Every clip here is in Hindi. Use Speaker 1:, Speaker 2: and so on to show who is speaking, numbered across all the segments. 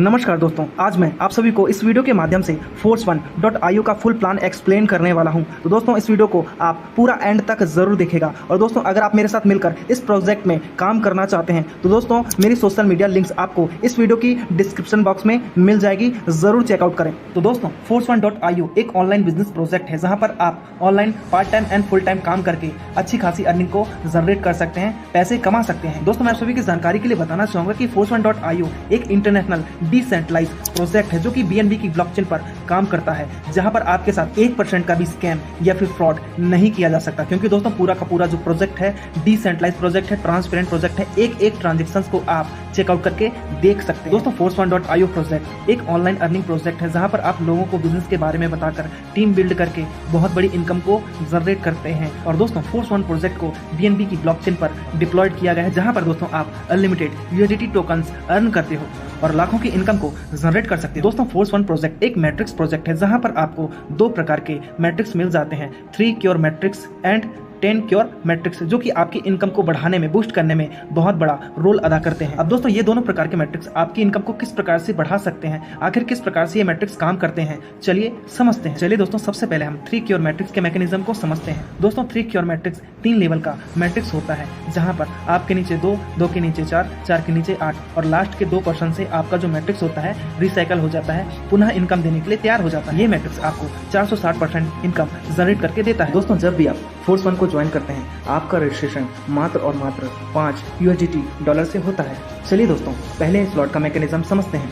Speaker 1: नमस्कार दोस्तों, आज मैं आप सभी को इस वीडियो के माध्यम से force1.io का फुल प्लान एक्सप्लेन करने वाला हूं। तो दोस्तों इस वीडियो को आप पूरा एंड तक ज़रूर देखिएगा। और दोस्तों अगर आप मेरे साथ मिलकर इस प्रोजेक्ट में काम करना चाहते हैं तो दोस्तों मेरी सोशल मीडिया लिंक्स आपको इस वीडियो की डिस्क्रिप्शन बॉक्स में मिल जाएगी, ज़रूर चेकआउट करें। तो दोस्तों force1.io एक ऑनलाइन बिजनेस प्रोजेक्ट है जहाँ पर आप online part time and full time काम करके अच्छी खासी अर्निंग को जनरेट कर सकते हैं, पैसे कमा सकते हैं। दोस्तों मैं आप सभी की जानकारी के लिए बताना चाहूँगा कि force1.io एक इंटरनेशनल डिसेंट्रलाइज प्रोजेक्ट है जो कि BNB की ब्लॉकचेन पर काम करता है, जहां पर आपके साथ 1% का भी स्कैम या फिर फ्रॉड नहीं किया जा सकता, क्योंकि दोस्तों पूरा का पूरा जो प्रोजेक्ट है डिसेंट्रलाइज प्रोजेक्ट है, ट्रांसपेरेंट प्रोजेक्ट है। एक एक ट्रांजेक्शंस को आप चेकआउट करके देख सकते हैं। दोस्तों force1.io प्रोजेक्ट एक ऑनलाइन अर्निंग प्रोजेक्ट है जहां पर आप लोगों को बिजनेस के बारे में बताकर टीम बिल्ड करके बहुत बड़ी इनकम को जनरेट करते हैं। और दोस्तों force1 प्रोजेक्ट को BNB की ब्लॉकचेन पर डिप्लॉयड किया गया है, जहां पर दोस्तों आप अनलिमिटेड USDT टोकन्स अर्न करते हो और लाखों की इनकम को जनरेट कर सकते हैं। दोस्तों force1 प्रोजेक्ट एक मैट्रिक्स प्रोजेक्ट है जहां पर आपको दो प्रकार के मैट्रिक्स मिल जाते हैं, 3 cure matrix and 10 cure matrix, जो कि आपकी इनकम को बढ़ाने में, बूस्ट करने में बहुत बड़ा रोल अदा करते हैं। अब दोस्तों ये दोनों प्रकार के मैट्रिक्स आपकी इनकम को किस प्रकार से बढ़ा सकते हैं, आखिर किस प्रकार से ये मैट्रिक्स काम करते हैं, चलिए समझते हैं। चलिए दोस्तों सबसे पहले हम 3 क्योर मैट्रिक्स के मैकेनिज्म को समझते हैं। दोस्तों 3 क्योर मैट्रिक्स 3 लेवल का मैट्रिक्स होता है, जहां पर आपके नीचे 2, 2 के नीचे 4, 4 के नीचे 8 और लास्ट के 2% से आपका जो मैट्रिक्स होता है रिसाइकल हो जाता है, पुनः इनकम देने के लिए तैयार हो जाता है। ये मैट्रिक्स आपको 460% इनकम जनरेट करके देता है। दोस्तों जब भी आप force1 को ज्वाइन करते हैं आपका रजिस्ट्रेशन मात्र और मात्र 5 USDT डॉलर से होता है। चलिए दोस्तों पहले स्लॉट का मैकेनिज्म समझते हैं।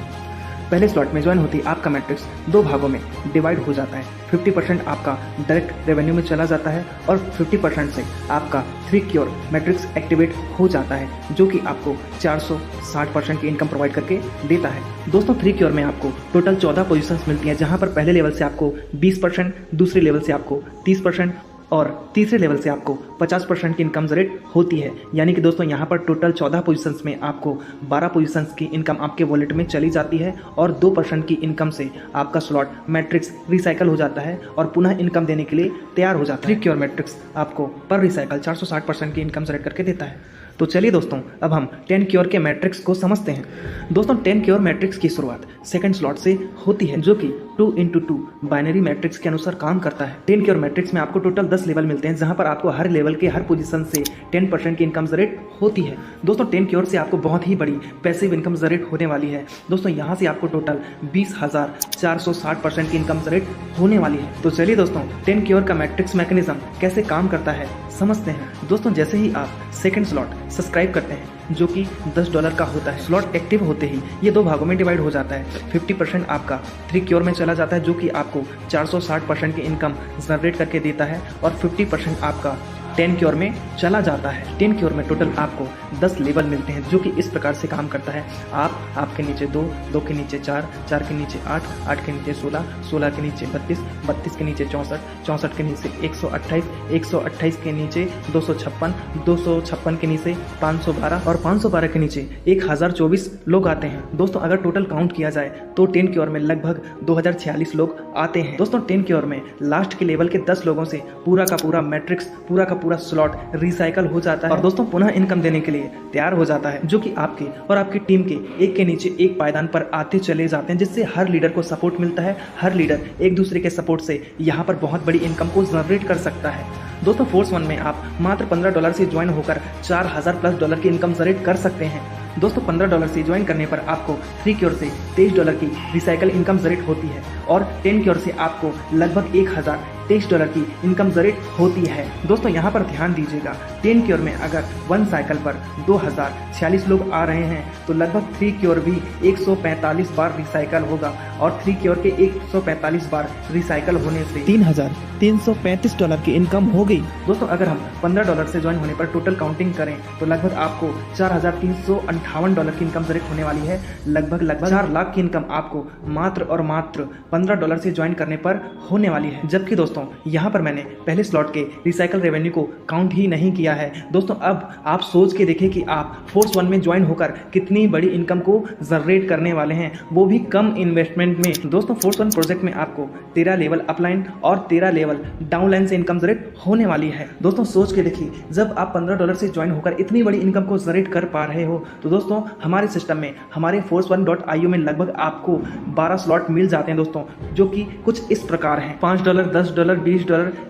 Speaker 1: पहले स्लॉट में ज्वाइन होती आपका मैट्रिक्स 2 भागों में डिवाइड हो जाता है। 50% आपका डायरेक्ट रेवेन्यू में चला जाता है और 50% से आपका 3 क्योर मैट्रिक्स एक्टिवेट हो जाता है, जो कि आपको 460% की इनकम प्रोवाइड करके देता है। दोस्तों 3 क्योर में आपको टोटल 14 पोजीशंस मिलती हैं, जहां पर पहले लेवल से आपको 20%, दूसरे लेवल से आपको 30% और तीसरे लेवल से आपको 50% की इनकम जनरेट होती है। यानी कि दोस्तों यहाँ पर टोटल 14 पोजीशंस में आपको 12 पोजीशंस की इनकम आपके वॉलेट में चली जाती है और 2% की इनकम से आपका स्लॉट मैट्रिक्स रिसाइकल हो जाता है और पुनः इनकम देने के लिए तैयार हो जाता है। 3 क्योर मैट्रिक्स आपको पर रिसाइकल 460% की इनकम जनरेट करके देता है। तो चलिए दोस्तों अब हम 10 क्योर के मैट्रिक्स को समझते हैं। दोस्तों 10 क्योर मैट्रिक्स की शुरुआत सेकंड स्लॉट से होती है, जो कि 2x2 बाइनरी मैट्रिक्स के अनुसार काम करता है। 10 क्योर मैट्रिक्स में आपको टोटल 10 लेवल मिलते हैं, जहां पर आपको हर लेवल के हर पोजीशन से 10% की इनकम जनरेट होती है। दोस्तों 10 क्योर से आपको बहुत ही बड़ी पैसिव इनकम जनरेट होने वाली है। दोस्तों यहाँ से आपको टोटल 20,460% की इनकम जनरेट होने वाली है। तो चलिए दोस्तों 10 क्योर का मैट्रिक्स मैकेनिज्म कैसे काम करता है समझते हैं। दोस्तों जैसे ही आप सेकंड स्लॉट सब्सक्राइब करते हैं, जो कि $10 का होता है, स्लॉट एक्टिव होते ही ये 2 भागों में डिवाइड हो जाता है। 50% आपका 3 क्योर में चला जाता है, जो कि आपको 460% की इनकम जनरेट करके देता है और 50% आपका 10 क्योर में चला जाता है। 10 क्योर में टोटल आपको 10 लेवल मिलते हैं, जो कि इस प्रकार से काम करता है। आपके नीचे 2, 2 के नीचे 4, 4 के नीचे 8, 8 के नीचे 16, 16 के नीचे 32, 32 के नीचे 64, 64 के नीचे 128, 128 के नीचे 256, 256 के नीचे 512 और 512 के नीचे 1024 लोग आते हैं। दोस्तों अगर टोटल काउंट किया जाए तो 10 क्योर में लगभग 2046 लोग आते हैं। दोस्तों 10 क्योर में लास्ट के लेवल के 10 लोगों से पूरा का पूरा मैट्रिक्स, पूरा का पूरा स्लॉट रिसाइकल हो जाता है और दोस्तों पुनः इनकम देने के लिए तैयार हो जाता है, जो कि आपके और आपकी टीम के एक के नीचे एक पायदान पर आते चले जाते हैं, जिससे हर लीडर को सपोर्ट मिलता है। हर लीडर एक दूसरे के सपोर्ट से यहाँ पर बहुत बड़ी इनकम को जनरेट कर सकता है। दोस्तों force1 में आप मात्र $15 से ज्वाइन होकर $4,000+ की इनकम जनरेट कर सकते हैं। दोस्तों $15 से ज्वाइन करने पर आपको 3 क्योर से $23 की रिसाइकल इनकम जनरेट होती है और 10 क्योर से आपको लगभग $1,023 की इनकम जनरेट होती है। दोस्तों यहाँ पर ध्यान दीजिएगा, 10 क्योर में अगर 1 साइकिल पर 2046 लोग आ रहे हैं तो लगभग 3 क्योर भी 145 बार रिसाइकल होगा और 3 क्योर के 145 बार रिसाइकल होने से $3,335 की इनकम हो गई। दोस्तों अगर हम $15 से ज्वाइन होने पर टोटल काउंटिंग करें तो लगभग आपको $4,358 की इनकम जनरेट होने वाली है। लगभग 4 लाख की इनकम आपको मात्र और मात्र $15 से ज्वाइन करने पर होने वाली है। जबकि दोस्तों यहाँ पर मैंने पहले स्लॉट के रिसाइकल रेवेन्यू को काउंट ही नहीं किया है। दोस्तों अब आप सोच के देखें कि आप force1 में ज्वाइन होकर कितनी बड़ी इनकम को जनरेट करने वाले हैं, वो भी कम इन्वेस्टमेंट में। दोस्तों force1 प्रोजेक्ट में आपको 13 लेवल अपलाइन और 13 लेवल डाउनलाइन से इनकम जनरेट होने वाली है। दोस्तों सोच के देखिए, जब आप $15 से ज्वाइन होकर इतनी बड़ी इनकम को जनरेट कर पा रहे हो तो तो दोस्तों हमारे सिस्टम में हमारे force1.io में लगभग आपको 12 स्लॉट मिल जाते हैं दोस्तों, जो कि कुछ इस प्रकार हैं: $5, $10, $20,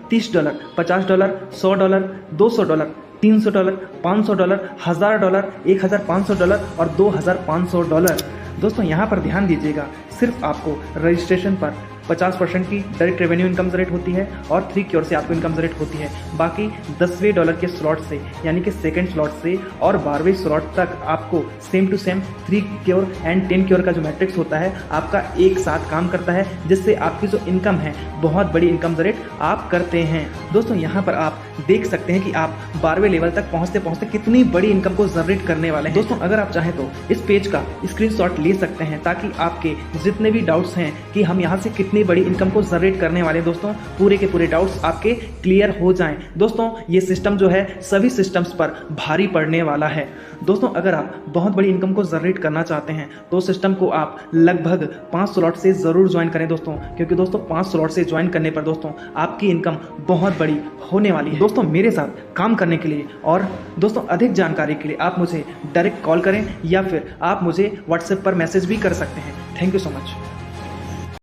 Speaker 1: $30, $50, $100, $200, $300, $500, $1000, $1500 और $2500। दोस्तों यहाँ पर ध्यान दीजिएगा, सिर्फ आपको रजिस्ट्रेशन पर 50% की डायरेक्ट रेवेन्यू इनकम जनरेट होती है और 3 क्योर से आपको इनकम जनरेट होती है। बाकी 10वें डॉलर के स्लॉट से यानी कि सेकंड स्लॉट से और 12वें स्लॉट तक आपको same to same 3 cure and 10 cure का जो मैट्रिक्स होता है आपका एक साथ काम करता है, जिससे आपकी जो इनकम है बहुत बड़ी इनकम जनरेट आप करते हैं। दोस्तों यहाँ पर आप देख सकते हैं कि आप 12वें लेवल तक पहुँचते पहुँचते कितनी बड़ी इनकम को जनरेट करने वाले हैं। दोस्तों अगर आप चाहें तो इस पेज का स्क्रीनशॉट ले सकते हैं, ताकि आपके जितने भी डाउट्स हैं कि हम यहाँ से कितनी बड़ी इनकम को जनरेट करने वाले हैं, दोस्तों पूरे के पूरे डाउट्स आपके क्लियर हो जाएं। दोस्तों ये सिस्टम जो है सभी सिस्टम्स पर भारी पड़ने वाला है। दोस्तों अगर आप बहुत बड़ी इनकम को जनरेट करना चाहते हैं तो सिस्टम को आप लगभग 5 स्लॉट से ज़रूर ज्वाइन करें दोस्तों, क्योंकि दोस्तों 5 स्लॉट से ज्वाइन करने पर दोस्तों आपकी इनकम बहुत बड़ी होने वाली है। दोस्तों मेरे साथ काम करने के लिए और दोस्तों अधिक जानकारी के लिए आप मुझे डायरेक्ट कॉल करें या फिर आप मुझे व्हाट्सएप पर मैसेज भी कर सकते हैं। Thank you so much.